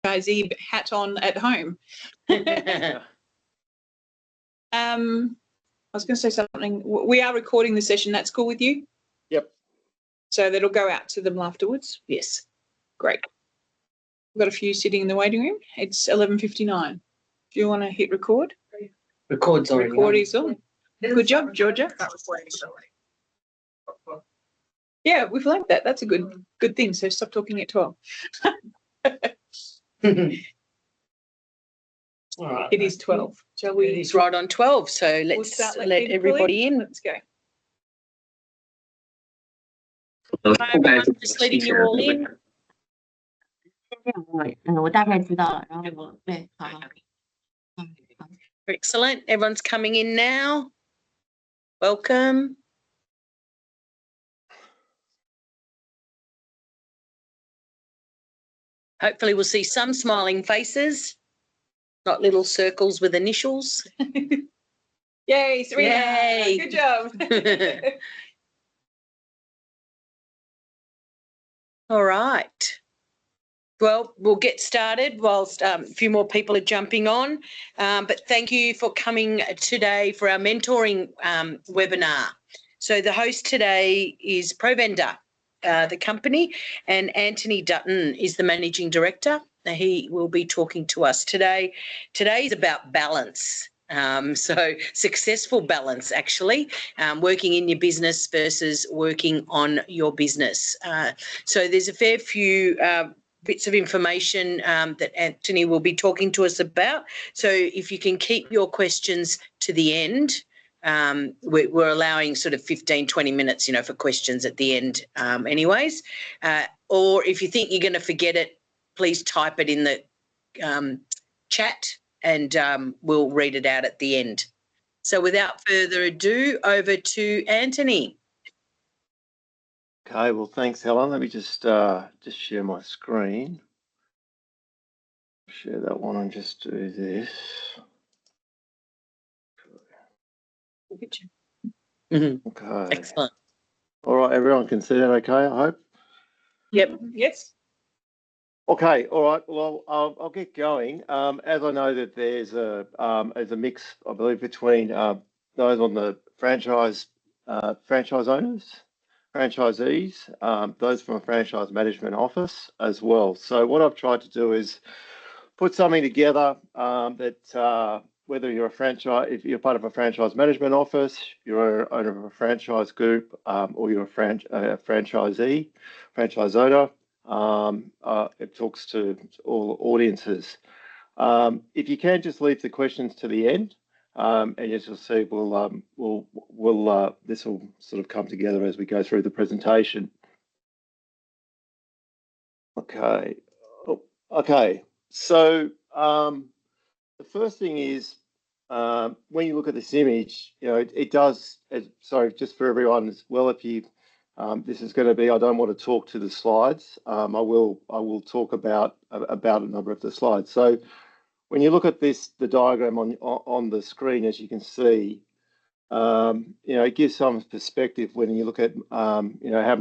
franchisee hat on at home. I was going to say something. We are recording the session. That's cool with you? Yep. So that'll go out to them afterwards? Yes. Great. We've got a few sitting in the waiting room. It's 11:59. Do you want to hit record? Record's already Record is on. Good job, Georgia. Yeah, we've learned that. That's a good thing. So stop talking at 12. All right. It is 12. Shall we? It is right on 12. So let's let everybody in. Let's go. Hi, everyone. Just letting you all in. 我大概知道了，然后我对，好好。 Excellent. Everyone's coming in now. Welcome. Hopefully we'll see some smiling faces, not little circles with initials. Yay, Serena. Yay. Good job. All right. Well, we'll get started whilst a few more people are jumping on. But thank you for coming today for our mentoring webinar. So the host today is Provender, the company, and Antony Dutton is the managing director. He will be talking to us today. Today is about balance. So successful balance, actually, working in your business versus working on your business. So there's a fair few bits of information that Antony will be talking to us about. So if you can keep your questions to the end, we're allowing sort of 15, 20 minutes, you know, for questions at the end anyways. Or if you think you're going to forget it, please type it in the chat and we'll read it out at the end. So without further ado, over to Antony. Okay, well, thanks, Helen. Let me just share my screen. Share that one and just do this. Okay. Excellent. All right, everyone can see that okay, I hope? Yep. Yes. Okay, all right. Well, I'll get going. As I know that there's a mix, I believe, between those on the franchise owners, franchisees, those from a franchise management office as well. So what I've tried to do is put something together that whether you're a franchise, if you're part of a franchise management office, you're an owner of a franchise group, or you're a franchisee, franchise owner, it talks to all audiences. If you can just leave the questions to the end, and as you'll see, this will sort of come together as we go through the presentation. Okay. Okay. So the first thing is when you look at this image, you know, it does. Sorry, just for everyone as well, if you. This is going to be. I don't want to talk to the slides. I will talk about a number of the slides. So when you look at this, the diagram on the screen, as you can see, you know, it gives some perspective when you look at you know, how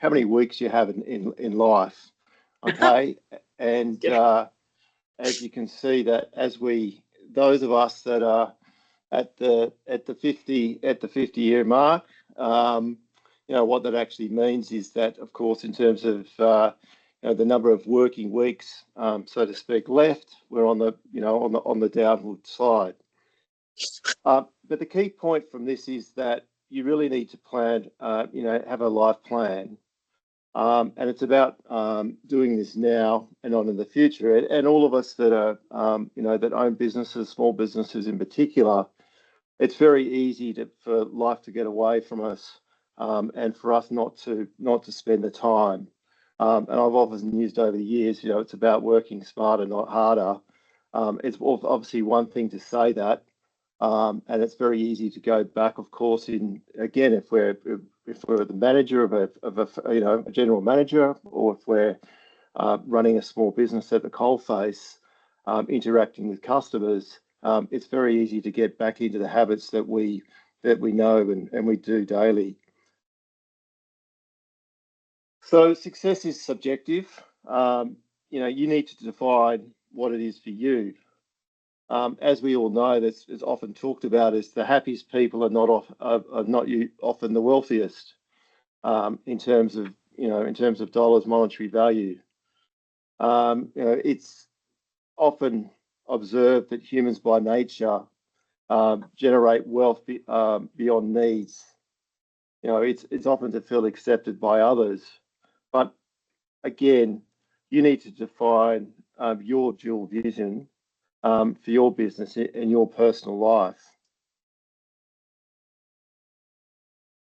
many weeks you have in life. Okay, and as you can see that those of us that are at the 50-year mark. You know, what that actually means is that, of course, in terms of you know, the number of working weeks, so to speak, left, we're on the, you know, on the downward slide. But the key point from this is that you really need to plan, you know, have a life plan, and it's about doing this now and on in the future. And all of us that are, you know, that own businesses, small businesses in particular, it's very easy for life to get away from us. And for us not to spend the time, and I've often used over the years, you know, it's about working smarter, not harder. It's obviously one thing to say that, and it's very easy to go back, of course. Again, if we're the manager of a you know, a general manager, or if we're running a small business at the coalface, interacting with customers, it's very easy to get back into the habits that we know and we do daily. So success is subjective. you know, you need to define what it is for you. As we all know, that's is often talked about is the happiest people are not often the wealthiest in terms of, you know, in terms of dollars monetary value. You know, it's often observed that humans by nature generate wealth beyond needs. You know, it's often to feel accepted by others, but again, you need to define your dual vision for your business and your personal life.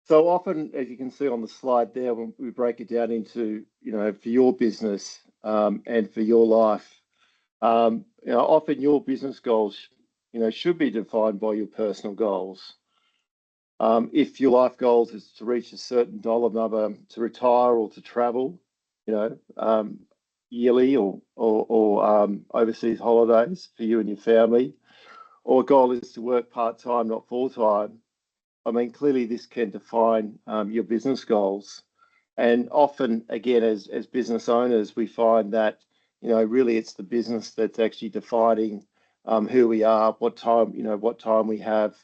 So often, as you can see on the slide there, when we break it down into, you know, for your business and for your life, you know, often your business goals, you know, should be defined by your personal goals. If your life goals is to reach a certain dollar number, to retire or to travel, you know, yearly or overseas holidays for you and your family, or a goal is to work part-time, not full-time, I mean, clearly this can define your business goals. And often, again, as business owners, we find that, you know, really it's the business that's actually defining who we are, what time, you know, what time we have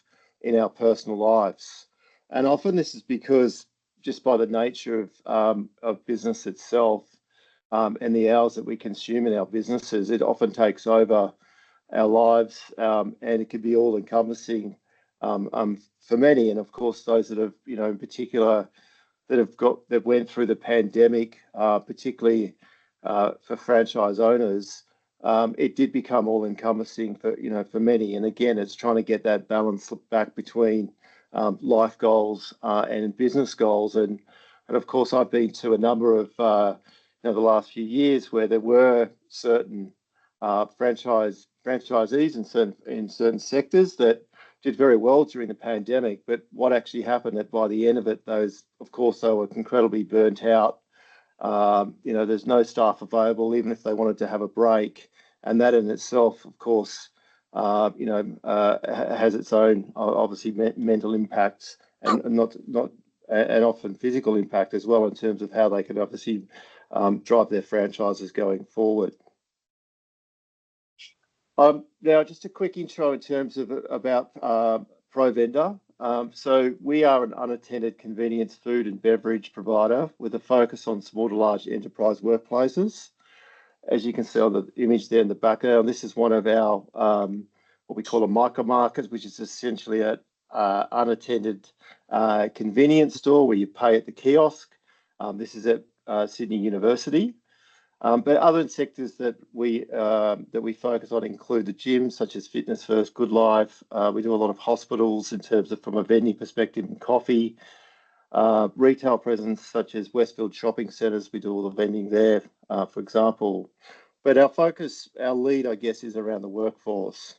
in our personal lives. And often this is because just by the nature of business itself and the hours that we consume in our businesses, it often takes over our lives and it can be all encompassing for many. And of course, those that have, you know, in particular, that went through the pandemic, particularly for franchise owners, it did become all encompassing for, you know, for many. And again, it's trying to get that balance back between life goals and business goals. And of course, I've been to a number of, you know, the last few years where there were certain franchisees in certain sectors that did very well during the pandemic, but what actually happened that by the end of it, those, of course, they were incredibly burnt out. You know, there's no staff available, even if they wanted to have a break, and that in itself, of course, you know, has its own obviously mental impacts and and often physical impact as well in terms of how they can obviously drive their franchises going forward. Now, just a quick intro in terms of about Provender. So we are an unattended convenience food and beverage provider with a focus on small to large enterprise workplaces. As you can see on the image there in the background, this is one of our what we call a micro market, which is essentially an unattended convenience store where you pay at the kiosk. This is at Sydney University. But other sectors that we focus on include the gyms, such as Fitness First, Good Life. We do a lot of hospitals in terms of from a vending perspective and coffee. Retail presence, such as Westfield shopping centres. We do all the vending there, for example. But our focus, our lead, I guess, is around the workforce.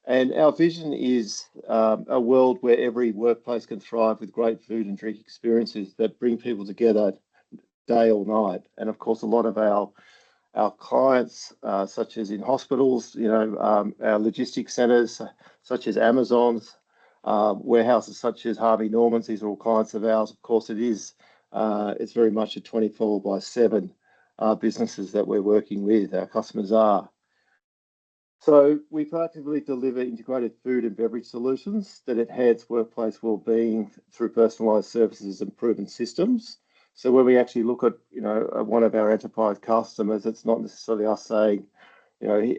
And our vision is a world where every workplace can thrive with great food and drink experiences that bring people together day or night. And of course, a lot of our clients, such as in hospitals, you know, our logistics centres, such as Amazon's, warehouses such as Harvey Norman's, these are all clients of ours. Of course, it's very much a 24/7 businesses that we're working with, our customers are. So we proactively deliver integrated food and beverage solutions that enhance workplace wellbeing through personalised services and proven systems. So when we actually look at, you know, one of our enterprise customers, it's not necessarily us saying, you know,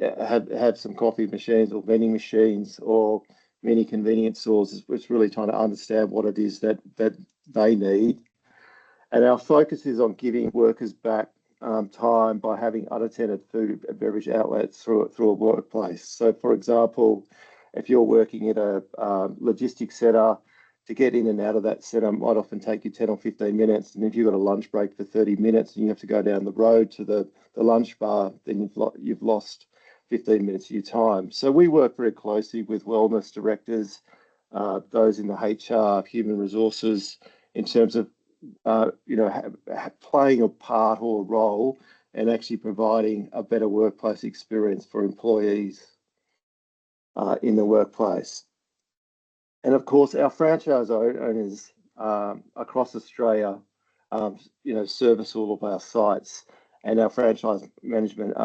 have some coffee machines or vending machines or many convenience stores. It's really trying to understand what it is that they need. And our focus is on giving workers back time by having unattended food and beverage outlets through a workplace. So, for example, if you're working at a logistics centre, to get in and out of that centre might often take you 10 or 15 minutes. And if you've got a lunch break for 30 minutes and you have to go down the road to the lunch bar, then you've lost 15 minutes of your time. So we work very closely with wellness directors, those in the HR, human resources, in terms of you know, playing a part or a role and actually providing a better workplace experience for employees in the workplace. And of course, our franchise owners across Australia, you know, service all of our sites. and our franchise management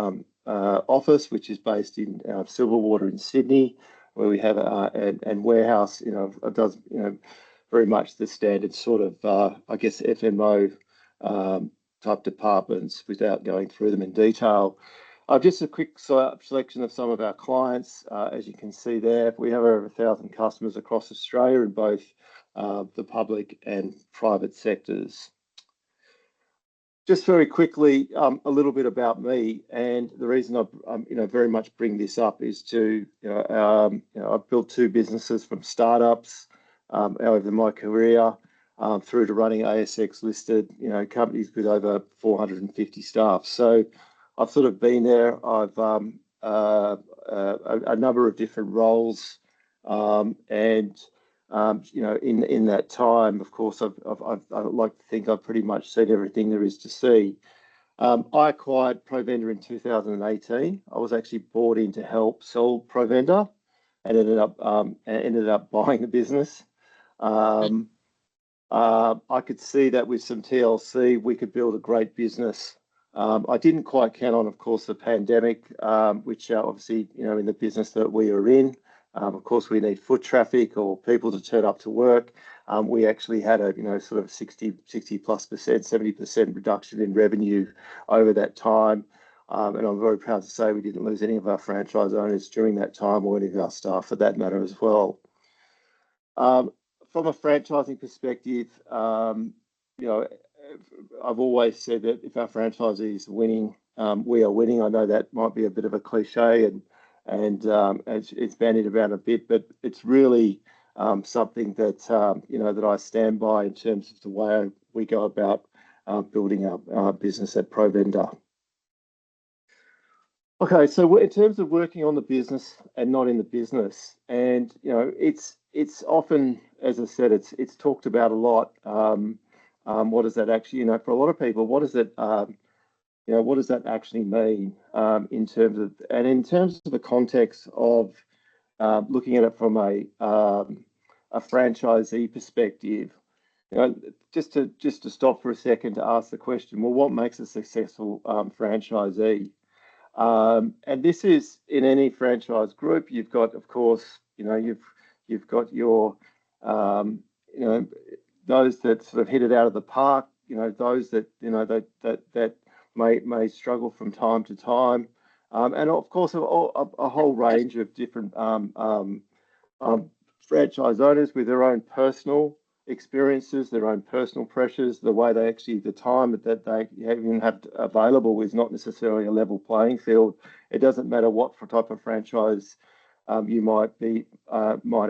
office, which is based in Silverwater in Sydney, where we have and warehouse, does very much the standard sort of I guess FMO type departments without going through them in detail. Just a quick selection of some of our clients. As you can see there, we have over 1,000 customers across Australia in both the public and private sectors. Just very quickly, a little bit about me, and the reason I, very much bring this up is to, I've built 2 businesses from startups over my career through to running ASX listed, companies with over 450 staff. So I've sort of been there. I've a number of different roles, and in that time, of course, I like to think I've pretty much seen everything there is to see. I acquired Provender in 2018. I was actually brought in to help sell Provender, and ended up buying the business. I could see that with some TLC, we could build a great business. I didn't quite count on, of course, the pandemic, which obviously, in the business that we are in, of course, we need foot traffic or people to turn up to work. We actually had a, sort of 60+%, 70% reduction in revenue over that time. And I'm very proud to say we didn't lose any of our franchise owners during that time, or any of our staff for that matter as well. From a franchising perspective, I've always said that if our franchisee is winning, we are winning. I know that might be a bit of a cliche, and it's bandied around a bit, but it's really something that that I stand by in terms of the way we go about building our business at Provender. Okay, so in terms of working on the business and not in the business, and it's often, as I said, it's talked about a lot. What does that actually, for a lot of people, what does it, what does that actually mean in terms of the context of looking at it from a franchisee perspective? Just to stop for a second to ask the question, well, what makes a successful franchisee? And this is in any franchise group. You've got, of course, you've got your, those that sort of hit it out of the park. Those that that may struggle from time to time, and of course a whole range of different franchise owners with their own personal experiences, their own personal pressures, the way they actually, the time that they even have available is not necessarily a level playing field. It doesn't matter what type of franchise you might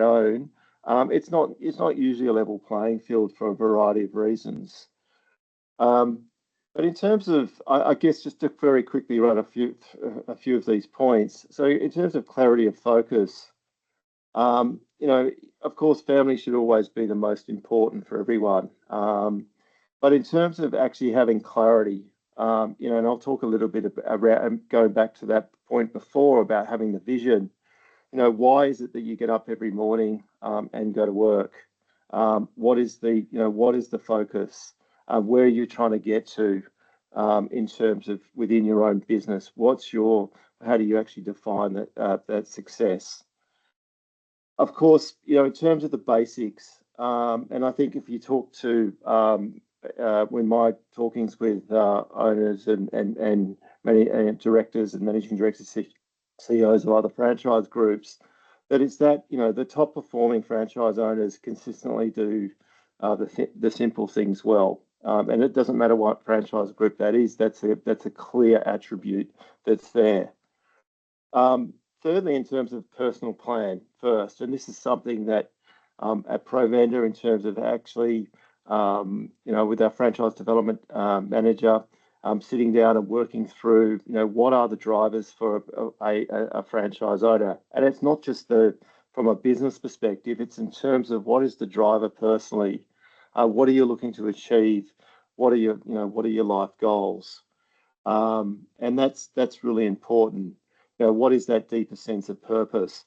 own. It's not usually a level playing field for a variety of reasons. But in terms of, I guess, just to very quickly run a few of these points. So in terms of clarity of focus, of course, family should always be the most important for everyone. But in terms of actually having clarity, and I'll talk a little bit about going back to that point before about having the vision. Why is it that you get up every morning and go to work? What is the focus? Where are you trying to get to in terms of within your own business? How do you actually define that success? Of course, in terms of the basics, and I think if you talk to when my talkings with owners and many directors and managing directors, CEOs of other franchise groups, that it's that the top performing franchise owners consistently do the simple things well, and it doesn't matter what franchise group that is. That's a clear attribute that's there. Thirdly, in terms of personal plan first, and this is something that at Provender, in terms of actually, with our franchise development manager, sitting down and working through, what are the drivers for a franchise owner? And it's not just from a business perspective, it's in terms of what is the driver personally? What are you looking to achieve? What are your life goals? And that's really important. What is that deeper sense of purpose?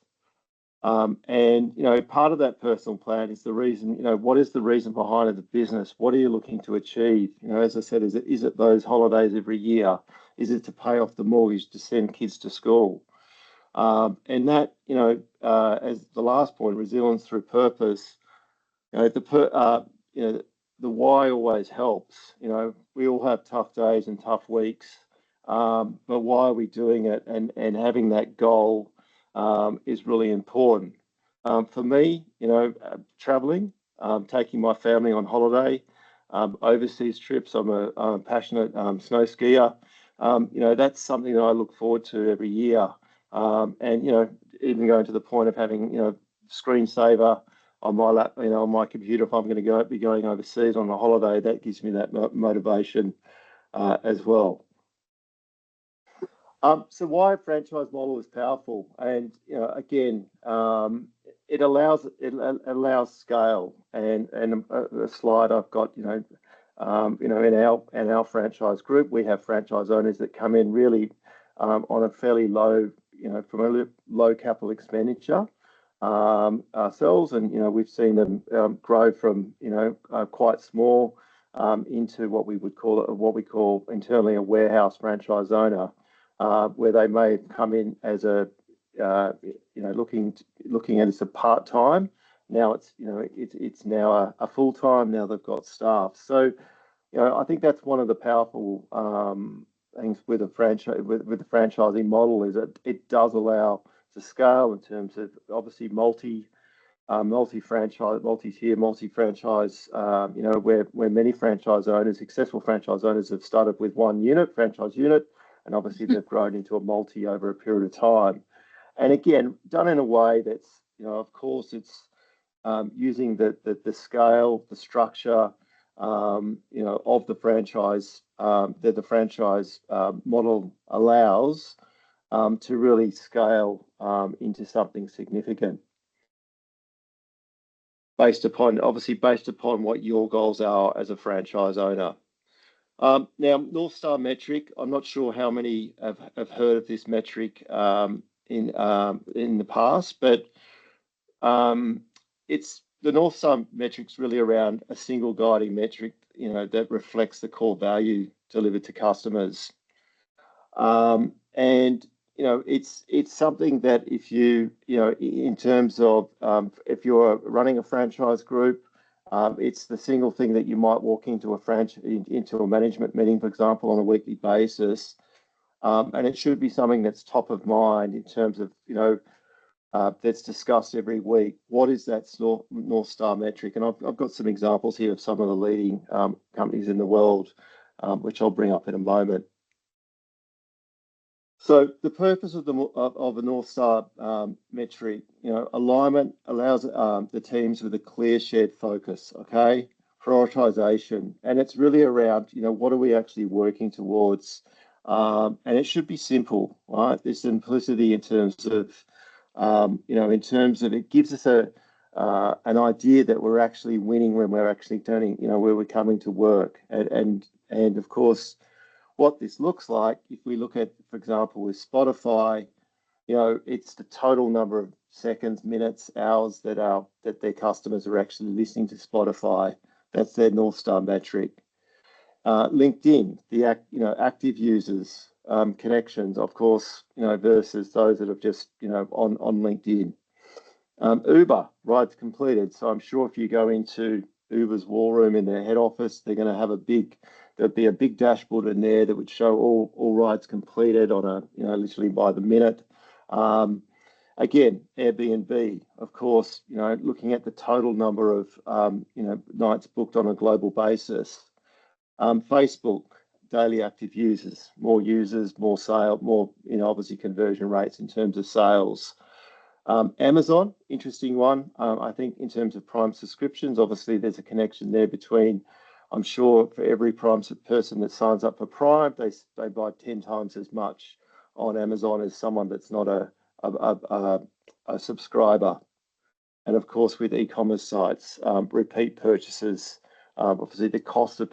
And, you know, part of that personal plan is the reason, you know, what is the reason behind the business? What are you looking to achieve? You know, as I said, is it those holidays every year? Is it to pay off the mortgage to send kids to school? And that, you know, as the last point, resilience through purpose, you know, you know, the why always helps. You know, we all have tough days and tough weeks, but why are we doing it? And having that goal is really important. For me, you know, traveling, taking my family on holiday, overseas trips. I'm a passionate snow skier. You know, that's something that I look forward to every year. And, you know, even going to the point of having, you know, screensaver on my lap, you know, on my computer, if I'm going to be going overseas on a holiday, that gives me that motivation as well. So why a franchise model is powerful, and you know, again, it allows scale. And a slide I've got, you know, in our franchise group, we have franchise owners that come in really on a fairly low, you know, from a low capital expenditure ourselves, and you know, we've seen them grow from, you know, quite small into what we call internally a warehouse franchise owner. Where they may come in as a, you know, looking at it as a part-time. Now it's, you know, it's now a full-time. Now they've got staff. So, you know, I think that's one of the powerful things with a franchise, with the franchising model, is that it does allow to scale in terms of obviously multi-franchise, multi-tier, multi-franchise, you know, where many franchise owners, successful franchise owners, have started with one franchise unit, and obviously they've grown into a multi over a period of time. And again, done in a way that's, you know, of course, it's using the scale, the structure, you know, of the franchise that the franchise model allows to really scale into something significant. Based upon what your goals are as a franchise owner. Now, North Star metric, I'm not sure how many have heard of this metric in the past, but it's the North Star metric's really around a single guiding metric, you know, that reflects the core value delivered to customers. And you know, it's something that if you know, in terms of if you're running a franchise group, it's the single thing that you might walk into a management meeting, for example, on a weekly basis, and it should be something that's top of mind in terms of, you know, that's discussed every week. What is that North Star metric? And I've got some examples here of some of the leading companies in the world, which I'll bring up in a moment. So the purpose of a North Star metric, you know, alignment allows the teams with a clear shared focus, okay, prioritization, and it's really around, you know, what are we actually working towards, and it should be simple, right? There's simplicity in terms of, you know, in terms of it gives us an idea that we're actually winning when we're actually turning, you know, where we're coming to work, and of course, what this looks like, if we look at, for example, with Spotify, you know, it's the total number of seconds, minutes, hours that their customers are actually listening to Spotify. That's their North Star metric. LinkedIn, you know, active users, connections, of course, you know, versus those that have just, you know, on LinkedIn. Uber, rides completed. So I'm sure if you go into Uber's war room in their head office, they're going to have there'd be a big dashboard in there that would show all rides completed on a, you know, literally by the minute. Again, Airbnb, of course, you know, looking at the total number of, you know, nights booked on a global basis. Facebook, daily active users, more sale, more, you know, obviously conversion rates in terms of sales. Amazon, interesting one. I think in terms of Prime subscriptions, obviously there's a connection there between, I'm sure for every Prime person that signs up for Prime, they buy 10 times as much on Amazon as someone that's not a subscriber. And of course, with e-commerce sites, repeat purchases, obviously the cost of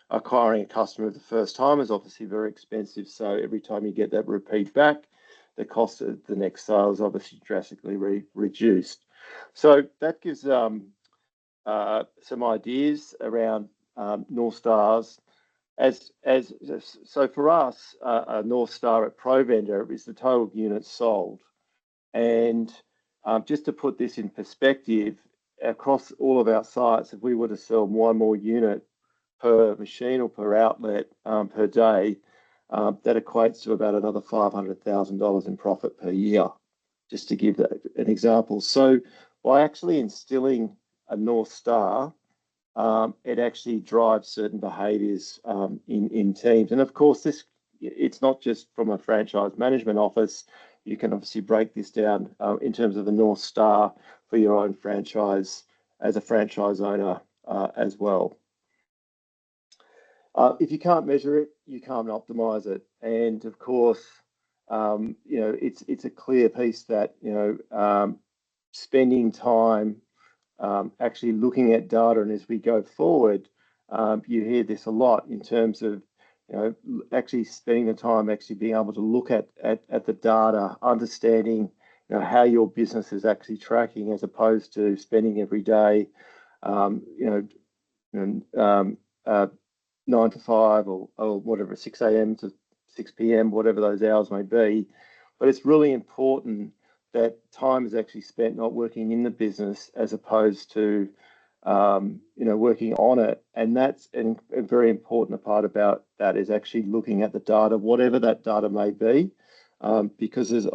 acquiring a customer the first time is obviously very expensive. So every time you get that repeat back, the cost of the next sale is obviously drastically reduced. So that gives some ideas around North Stars. So for us, a North Star at Provender is the total units sold. And just to put this in perspective, across all of our sites, if we were to sell one more unit per machine or per outlet per day, that equates to about another $500,000 in profit per year, just to give that an example. So by actually instilling a North Star, it actually drives certain behaviours in teams. And of course, it's not just from a franchise management office. You can obviously break this down in terms of the North Star for your own franchise as a franchise owner as well. If you can't measure it, you can't optimize it. And of course, it's a clear piece that, spending time actually looking at data, and as we go forward, you hear this a lot in terms of, actually spending the time actually being able to look at the data, understanding, how your business is actually tracking, as opposed to spending every day, 9 to 5 or whatever, 6 a.m. to 6 p.m., whatever those hours may be. But it's really important that time is actually spent not working in the business as opposed to, working on it. And that's a very important part about that is actually looking at the data, whatever that data may be, because there's,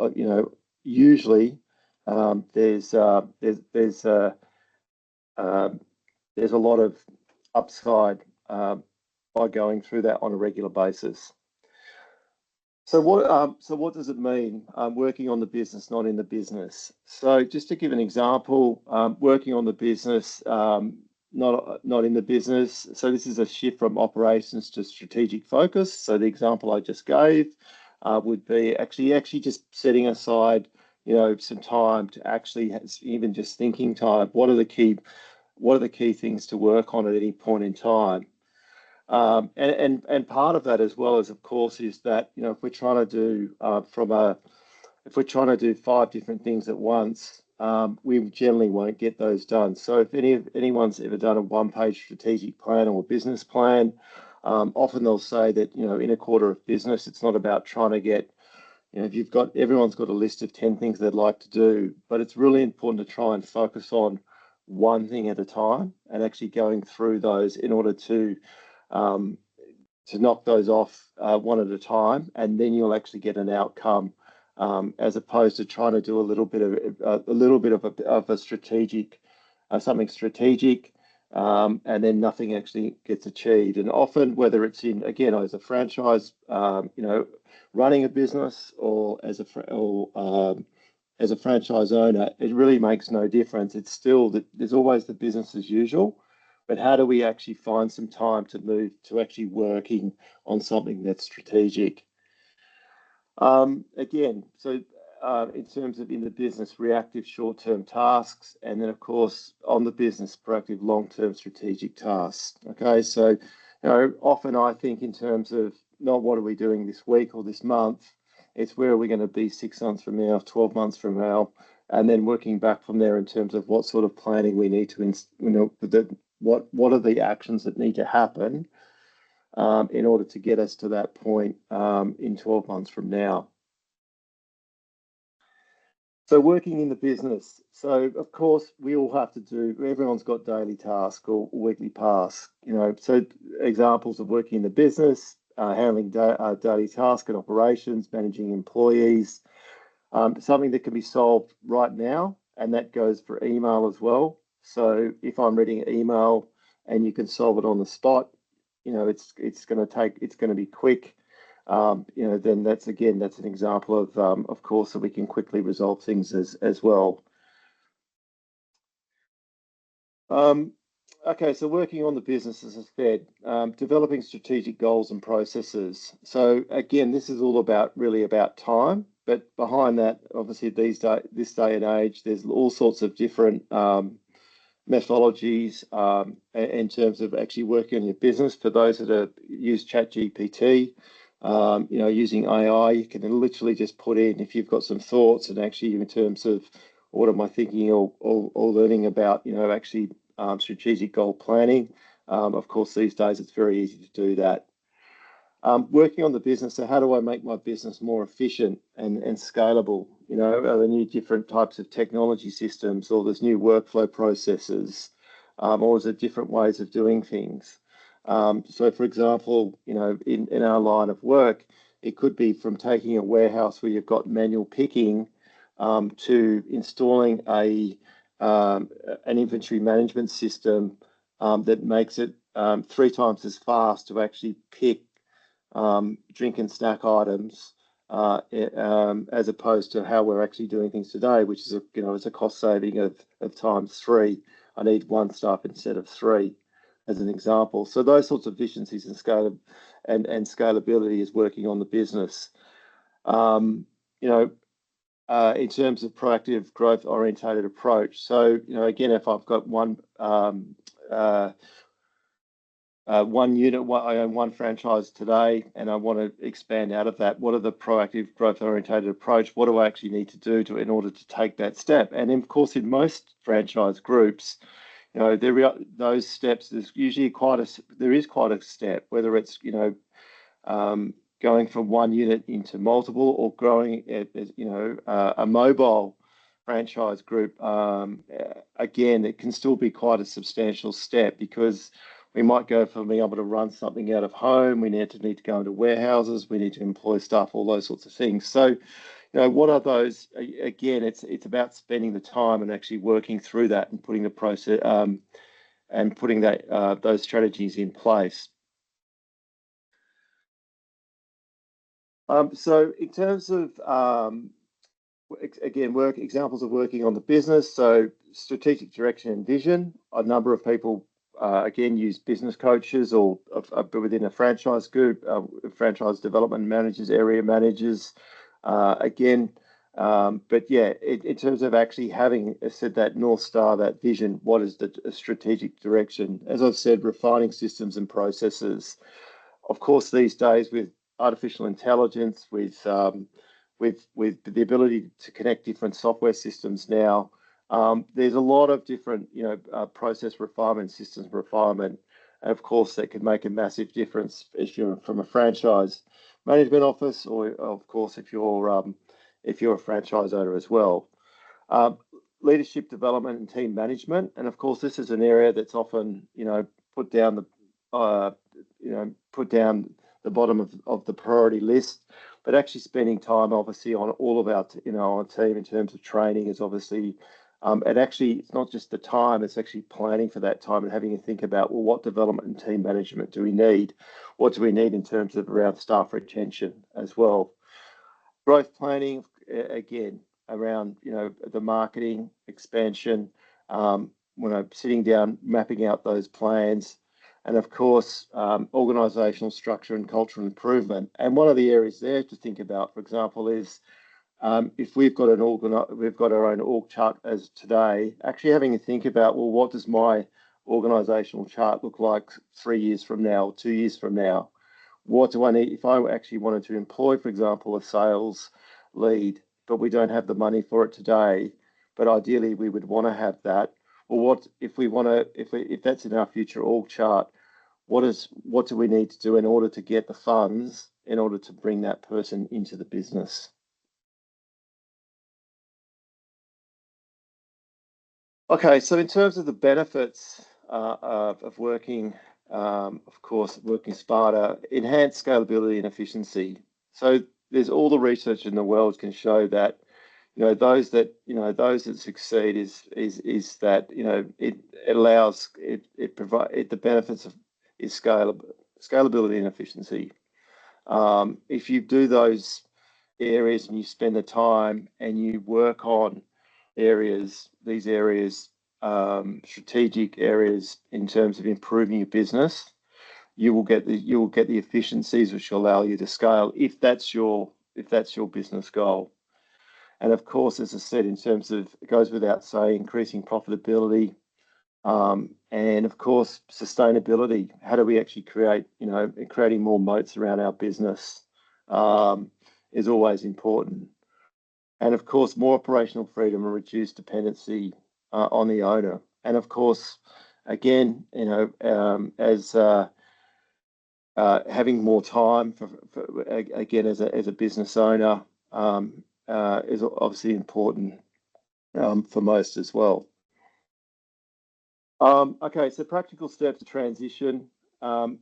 usually there's a lot of upside by going through that on a regular basis. So what does it mean working on the business, not in the business? So just to give an example, working on the business, not in the business. So this is a shift from operations to strategic focus. So the example I just gave would be actually just setting aside, some time to actually even just thinking time. What are the key things to work on at any point in time? And part of that as well is, of course, is that, if we're trying to do if we're trying to do 5 different things at once, we generally won't get those done. So if anyone's ever done a 1-page strategic plan or a business plan, often they'll say that, in a quarter of business, it's not about trying to get, if everyone's got a list of 10 things they'd like to do, but it's really important to try and focus on one thing at a time and actually going through those in order to knock those off one at a time, and then you'll actually get an outcome, as opposed to trying to do a little bit of a strategic, something strategic, and then nothing actually gets achieved. And often, whether it's again as a franchise, running a business, or as a franchise owner, it really makes no difference. It's still that there's always the business as usual. But how do we actually find some time to move to actually working on something that's strategic? Again, so in terms of in the business, reactive short-term tasks, and then of course on the business, proactive long-term strategic tasks. Okay, so often I think in terms of not what are we doing this week or this month, it's where are we going to be 6 months from now, 12 months from now, and then working back from there in terms of what sort of planning we need to, what are the actions that need to happen in order to get us to that point in 12 months from now. So working in the business. So of course we all have to everyone's got daily tasks or weekly tasks, so examples of working in the business, handling daily tasks and operations, managing employees, something that can be solved right now, and that goes for email as well. So if I'm reading an email and you can solve it on the spot, it's going to be quick. Then that's an example of course, that we can quickly resolve things as well. Okay, so working on the business, as I said, developing strategic goals and processes. So again, this is all really about time, but behind that, obviously this day and age, there's all sorts of different methodologies in terms of actually working on your business. For those that use ChatGPT, Using AI, you can literally just put in, if you've got some thoughts and actually in terms of what am I thinking or learning about, actually strategic goal planning. Of course, these days it's very easy to do that. Working on the business, so how do I make my business more efficient and scalable? Are there new different types of technology systems, or there's new workflow processes, or is there different ways of doing things? So for example, in our line of work, it could be from taking a warehouse where you've got manual picking to installing an inventory management system that makes it 3 times as fast to actually pick drink and snack items as opposed to how we're actually doing things today, which is it's a cost saving of times 3. I need 1 staff instead of 3, as an example. So those sorts of efficiencies and scalability is working on the business. In terms of proactive growth orientated approach. So again, if I've got one unit, I own 1 franchise today, and I want to expand out of that. What are the proactive growth orientated approach? What do I actually need to do in order to take that step? And of course, in most franchise groups, those steps. There's usually quite a step, whether it's going from 1 unit into multiple or growing a mobile franchise group. Again, it can still be quite a substantial step, because we might go from being able to run something out of home, we need to go into warehouses, we need to employ staff, all those sorts of things. So, what are those? Again, it's about spending the time and actually working through that and putting the process and putting those strategies in place. So in terms of again, examples of working on the business, so strategic direction and vision. A number of people again use business coaches or within a franchise group, franchise development managers, area managers. But yeah, in terms of actually having said that North Star, that vision, what is the strategic direction? As I've said, refining systems and processes. Of course, these days with artificial intelligence, with the ability to connect different software systems now, there's a lot of different, process refinement, systems refinement. And of course, that could make a massive difference if you're from a franchise management office, or of course, if you're a franchise owner as well. Leadership development and team management. And of course, this is an area that's often, put down the bottom of the priority list, but actually spending time obviously on all of our team in terms of training is obviously, and actually it's not just the time, it's actually planning for that time and having to think about, well, what development and team management do we need? What do we need in terms of around staff retention as well? Growth planning, again, around, the marketing expansion, sitting down, mapping out those plans. And of course, organisational structure and cultural improvement. And one of the areas there to think about, for example, is if we've got our own org chart as today, actually having to think about, well, what does my organisational chart look like 3 years from now, 2 years from now? What do I need if I actually wanted to employ, for example, a sales lead, but we don't have the money for it today, but ideally we would want to have that. Well, what if we want to, if that's in our future org chart, what do we need to do in order to get the funds in order to bring that person into the business? Okay, so in terms of the benefits of working, of course, working smarter, enhanced scalability and efficiency. So there's all the research in the world can show that those that succeed is that it allows it provide the benefits of is scalability and efficiency. If you do those areas and you spend the time and you work on these areas, strategic areas in terms of improving your business, you will get the efficiencies which will allow you to scale if that's your business goal. And of course, as I said, in terms of, it goes without saying, increasing profitability, and of course, sustainability. How do we actually creating more moats around our business? is always important. And of course, more operational freedom and reduced dependency on the owner. And of course, again, as having more time again as a business owner is obviously important for most as well. Okay, so practical steps to transition.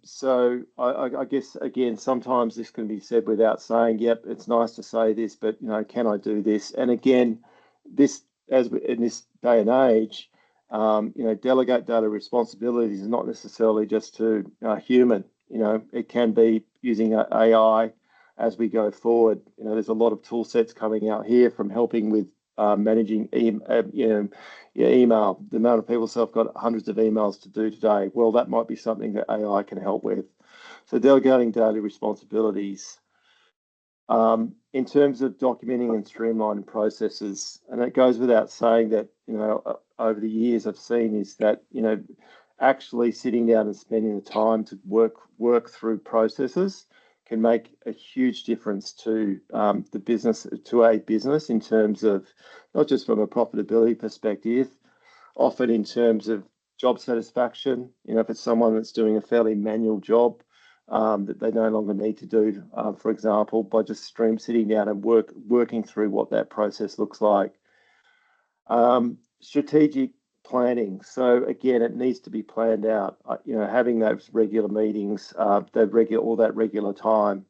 So I guess again, sometimes this can be said without saying, "Yep, it's nice to say this, but can I do this?" And again, in this day and age, delegate data responsibilities is not necessarily just to human. It can be using AI as we go forward. There's a lot of tool sets coming out here from helping with managing email. The amount of people say, I've got hundreds of emails to do today. Well, that might be something that AI can help with. So delegating daily responsibilities. In terms of documenting and streamlining processes, and it goes without saying that, over the years I've seen is that, actually sitting down and spending the time to work through processes can make a huge difference to a business in terms of not just from a profitability perspective, often in terms of job satisfaction. If it's someone that's doing a fairly manual job that they no longer need to do, for example, by just sitting down and working through what that process looks like. Strategic planning. So again, it needs to be planned out. Having those regular meetings, that regular time,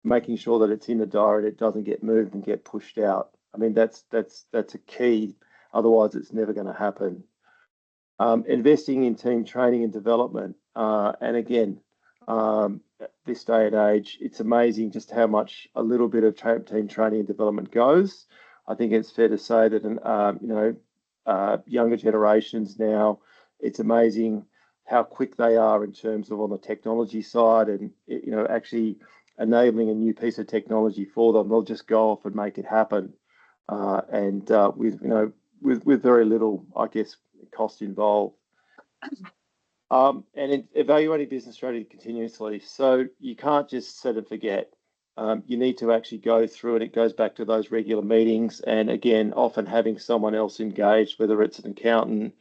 making sure that it's in the diary, it doesn't get moved and get pushed out. I mean, that's a key. Otherwise, it's never going to happen. Investing in team training and development, and again, this day and age, it's amazing just how much a little bit of team training and development goes. I think it's fair to say that younger generations now, it's amazing how quick they are in terms of on the technology side, and actually enabling a new piece of technology for them. They'll just go off and make it happen, and with very little, I guess, cost involved. And evaluating business strategy continuously. So you can't just set and forget. You need to actually go through it. It goes back to those regular meetings, and again, often having someone else engaged, whether it's an accountant,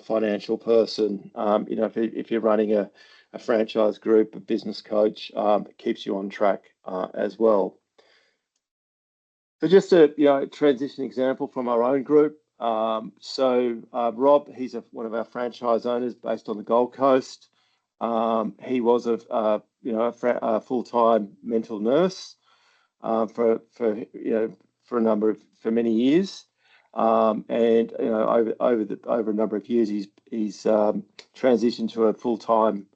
financial person. If you're running a franchise group, a business coach, it keeps you on track as well. So just a transition example from our own group. Rob, he's one of our franchise owners based on the Gold Coast. He was a full-time mental nurse for many years, and over a number of years, he's transitioned to a full-time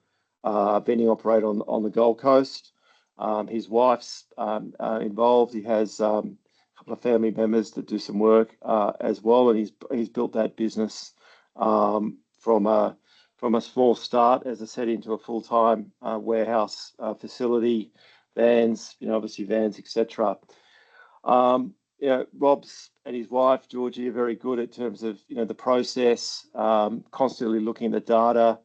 vending operator on the Gold Coast. His wife's involved. He has a couple of family members that do some work as well, and he's built that business from a small start, as I said, into a full-time warehouse facility, vans, obviously vans, etc. Rob's and his wife Georgie are very good in terms of the process, constantly looking at the data,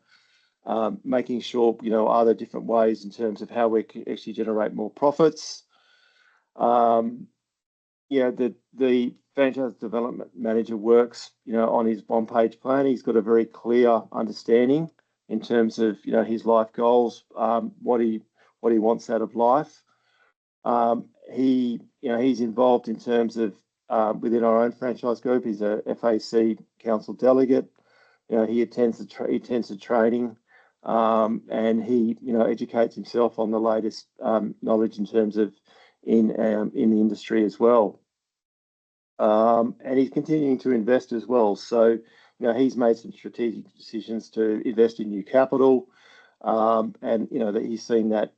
making sure are there different ways in terms of how we can actually generate more profits. The franchise development manager works, on his one-page plan. He's got a very clear understanding in terms of, his life goals, what he wants out of life. He's involved in terms of within our own franchise group. He's a FAC council delegate. He attends the training, and he educates himself on the latest knowledge in terms of in the industry as well. And he's continuing to invest as well. So, he's made some strategic decisions to invest in new capital, and that he's seen that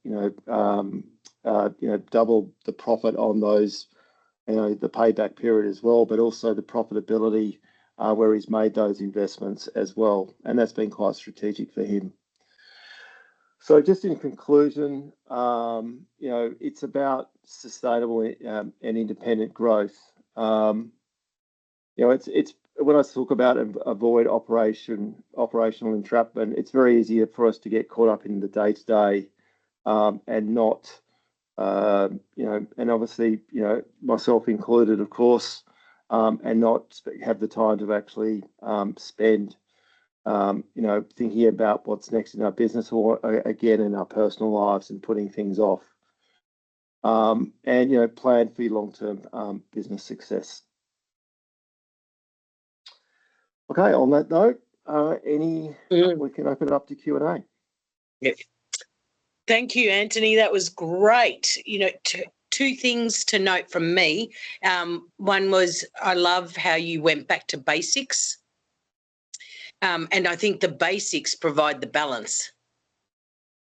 double the profit on those, the payback period as well, but also the profitability where he's made those investments as well, and that's been quite strategic for him. So just in conclusion, it's about sustainable and independent growth. It's when I talk about avoid operational entrapment, it's very easy for us to get caught up in the day-to-day and not you know, and obviously, you know, myself included, of course, and not have the time to actually spend, you know, thinking about what's next in our business or again in our personal lives and putting things off. And, you know, plan for your long-term business success. Okay, on that note, we can open it up to Q&A. Yep. Thank you, Antony. That was great. You know, two things to note from me. One was I love how you went back to basics. And I think the basics provide the balance.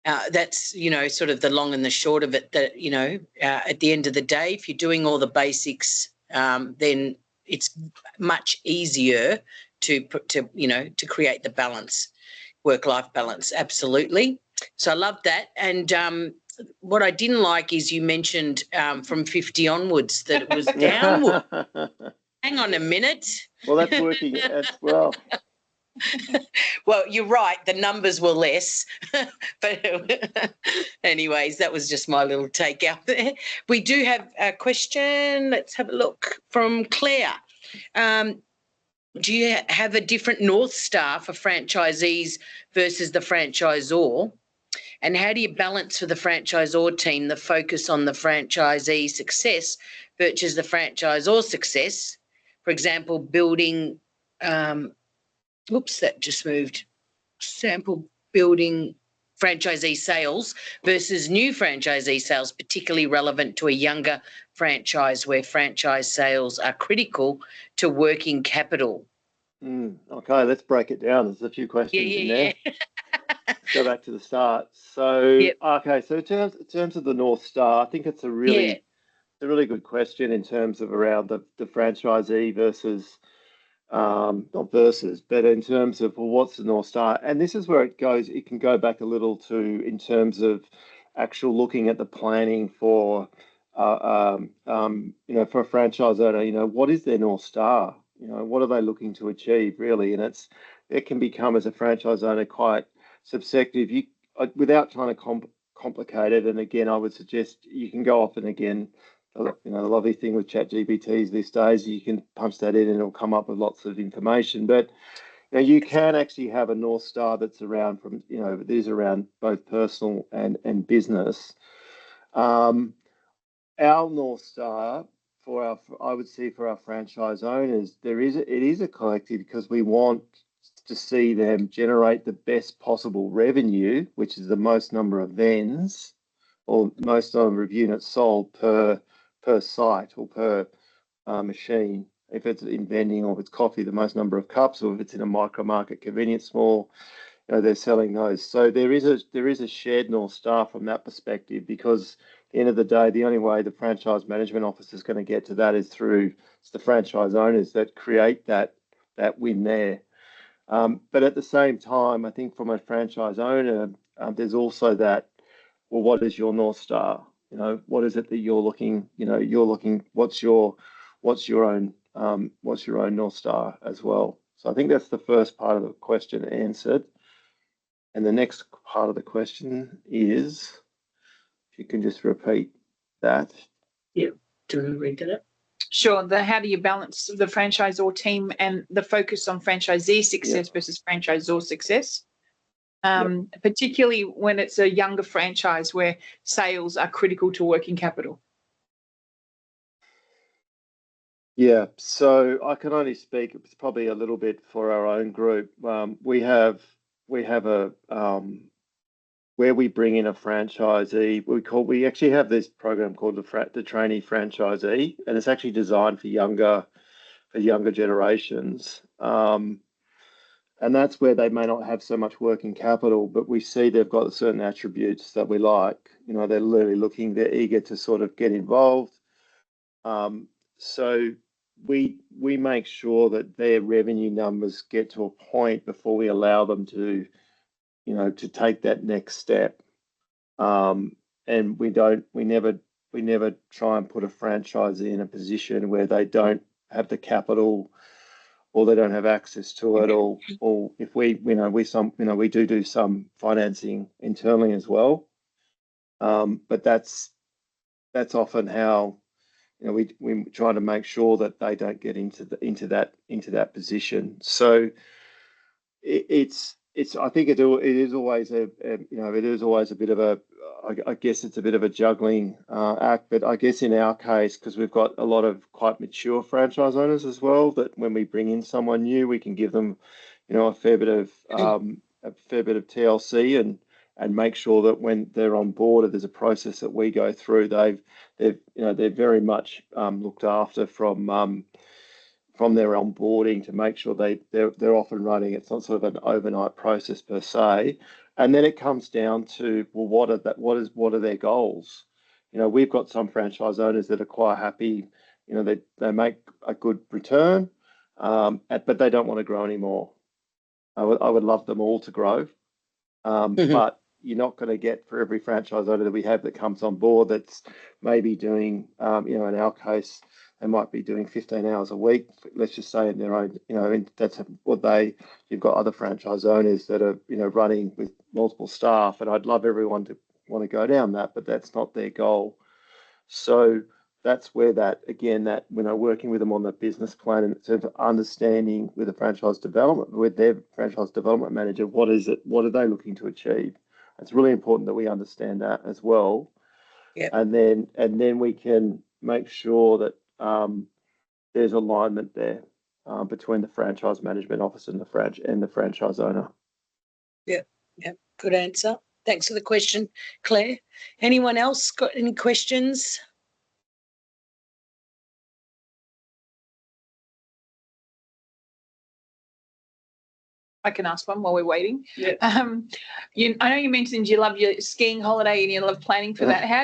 That's, you know, sort of the long and the short of it, that, you know, at the end of the day, if you're doing all the basics, then it's much easier to you know, to create the balance, work-life balance. Absolutely. So I love that. And what I didn't like is you mentioned from 50 onwards that it was downward. Hang on a minute. Well, that's working as well. Well, you're right. The numbers were less. But anyways, that was just my little take out there. We do have a question. Let's have a look from Claire. Do you have a different North Star for franchisees versus the franchisor? And how do you balance for the franchisor team the focus on the franchisee success versus the franchisor success? For example, building, oops, that just moved. Sample building franchisee sales versus new franchisee sales, particularly relevant to a younger franchise where franchise sales are critical to working capital. Okay, let's break it down. There's a few questions in there. Let's go back to the start. So, okay, so in terms of the North Star, I think it's a really good question in terms of around the franchisee versus, not versus, but in terms of, well, what's the North Star? And this is where it goes. It can go back a little to in terms of actual looking at the planning for, you know, for a franchise owner. You know, what is their North Star? You know, what are they looking to achieve really? And it can become, as a franchise owner, quite subjective. You, without trying to complicate it. And again, I would suggest you can go off and again, you know, the lovely thing with ChatGPTs these days, you can punch that in and it'll come up with lots of information. But you know, you can actually have a North Star that's around from, you know, these around both personal and business. Our North Star for our, I would say for our franchise owners, it is a collective, because we want to see them generate the best possible revenue, which is the most number of vends or most number of units sold per site or per machine. If it's in vending or if it's coffee, the most number of cups, or if it's in a micro market convenience store, you know, they're selling those. So there is a shared North Star from that perspective, because at the end of the day, the only way the franchise management office is going to get to that is through the franchise owners that create that win there. But at the same time, I think from a franchise owner, there's also that, well, what is your North Star? You know, what is it that you're looking, you know, what's your own North Star as well? So I think that's the first part of the question answered. And the next part of the question is, if you can just repeat that. Yeah, do you want to read that up? Sure. How do you balance the franchisor team and the focus on franchisee success versus franchisor success? Particularly when it's a younger franchise where sales are critical to working capital. Yeah, so I can only speak, it's probably a little bit for our own group. We have a where we bring in a franchisee. We actually have this program called the trainee franchisee, and it's actually designed for younger generations. And that's where they may not have so much working capital, but we see they've got certain attributes that we like. You know, they're literally they're eager to sort of get involved. So we make sure that their revenue numbers get to a point before we allow them to, you know, to take that next step. And we never try and put a franchisee in a position where they don't have the capital or they don't have access to it, or if we do some financing internally as well. But that's that's often how, you know, we try to make sure that they don't get into that position. So it's I think it is always a you know, it is always a bit of a, I guess it's a bit of a juggling act. But I guess in our case, because we've got a lot of quite mature franchise owners as well, that when we bring in someone new, we can give them, you know, a fair bit of TLC and make sure that when they're on board, there's a process that we go through. They're very much looked after from their onboarding to make sure they're off and running. It's not sort of an overnight process per se. And then it comes down to, well, what are their goals? You know, we've got some franchise owners that are quite happy. You know, they make a good return, but they don't want to grow anymore. I would love them all to grow, but you're not going to get for every franchise owner that we have that comes on board that's maybe doing, you know, in our case, they might be doing 15 hours a week, let's just say, in their own, you know, and that's what you've got other franchise owners that are, you know, running with multiple staff, and I'd love everyone to want to go down that, but that's not their goal. So that's where that when I'm working with them on the business plan and sort of understanding with the franchise development, with their franchise development manager, what are they looking to achieve? It's really important that we understand that as well. Yep. And then we can make sure that there's alignment there between the franchise management office and the franchise owner. Yep. Good answer. Thanks for the question, Claire. Anyone else got any questions? I can ask one while we're waiting. Yeah. I know you mentioned you love your skiing holiday and you love planning for that. How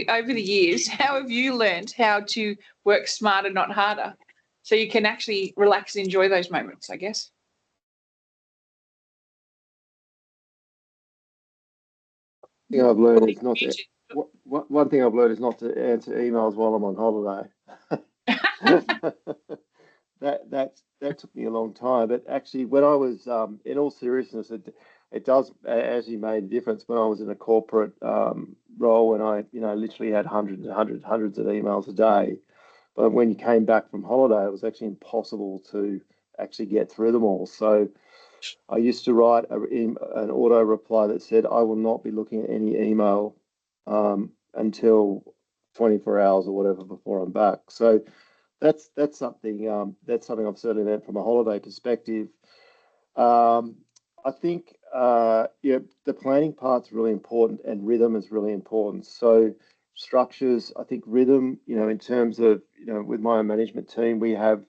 over the years, how have you learned how to work smarter, not harder, so you can actually relax and enjoy those moments, I guess? One thing I've learned is not to. One thing I've learned is not to answer emails while I'm on holiday. That took me a long time, but actually, when I was in all seriousness, it does actually made a difference when I was in a corporate role, and I, you know, literally had hundreds of emails a day. But when you came back from holiday, it was actually impossible to actually get through them all. So I used to write an auto reply that said, "I will not be looking at any email until 24 hours or whatever before I'm back." So that's something I've certainly learned from a holiday perspective. I think the planning part's really important, and rhythm is really important. So structures, I think rhythm, you know, in terms of, you know, with my management team, we have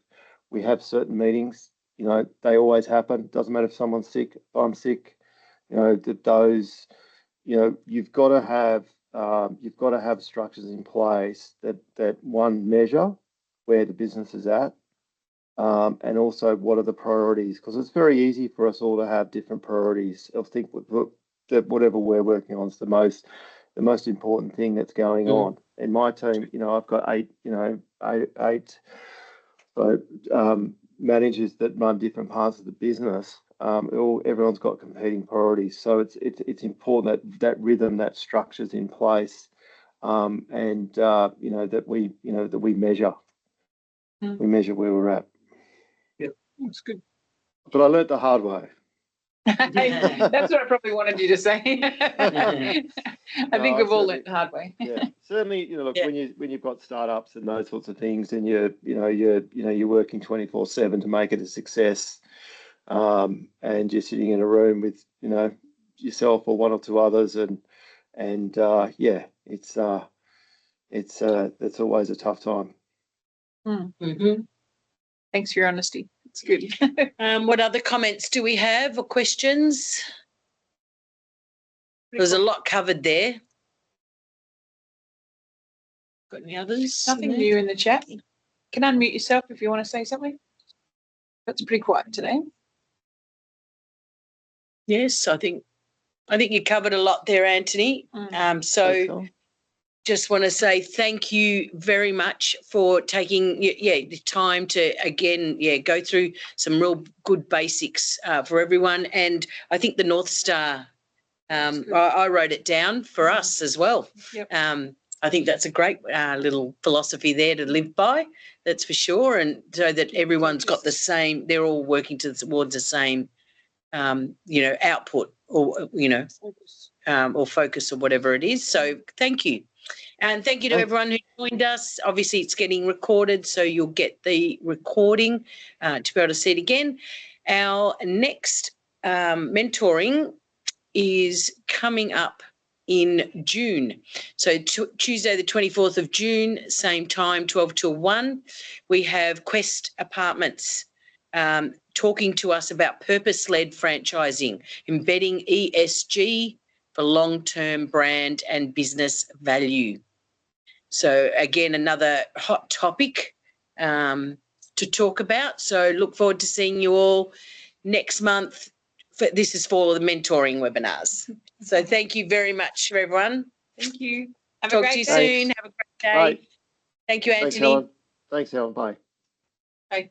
certain meetings. You know, they always happen. Doesn't matter if someone's sick, if I'm sick. You know, those, you know, you've got to have structures in place that one measure where the business is at, and also what are the priorities, because it's very easy for us all to have different priorities. I think that whatever we're working on is the most important thing that's going on. In my team, you know, I've got eight managers that run different parts of the business. Everyone's got competing priorities, so it's important that rhythm, that structure's in place, and you know, that we measure. We measure where we're at. Yeah, that's good. But I learnt the hard way. That's what I probably wanted you to say. I think we've all learnt the hard way. Yeah, certainly. You know, look, when you've got startups and those sorts of things, and you're working 24/7 to make it a success, and you're sitting in a room with, you know, yourself or one or two others, and it's always a tough time. Thanks for your honesty. It's good. What other comments do we have or questions? There's a lot covered there. Got any others? Nothing new in the chat. You can unmute yourself if you want to say something. That's pretty quiet today. Yes, I think you covered a lot there, Antony. So just want to say thank you very much for taking the time to, again, go through some real good basics for everyone. And I think the North Star, I wrote it down for us as well. Yep. I think that's a great little philosophy there to live by, that's for sure, and so that everyone's got the same, they're all working towards the same, output or, or focus or whatever it is. So thank you. And thank you to everyone who joined us. Obviously, it's getting recorded, so you'll get the recording to be able to see it again. Our next mentoring is coming up in June. So Tuesday, the 24th of June, same time, 12 till 1. We have Quest Apartments talking to us about purpose-led franchising, embedding ESG for long-term brand and business value. So again, another hot topic to talk about. So look forward to seeing you all next month. This is for the mentoring webinars. So thank you very much, everyone. Thank you. Have Talk a great to you day. soon. Have a great day. Bye. Thank you, Thanks, Antony. Helen. Thanks, Helen. Bye. Bye.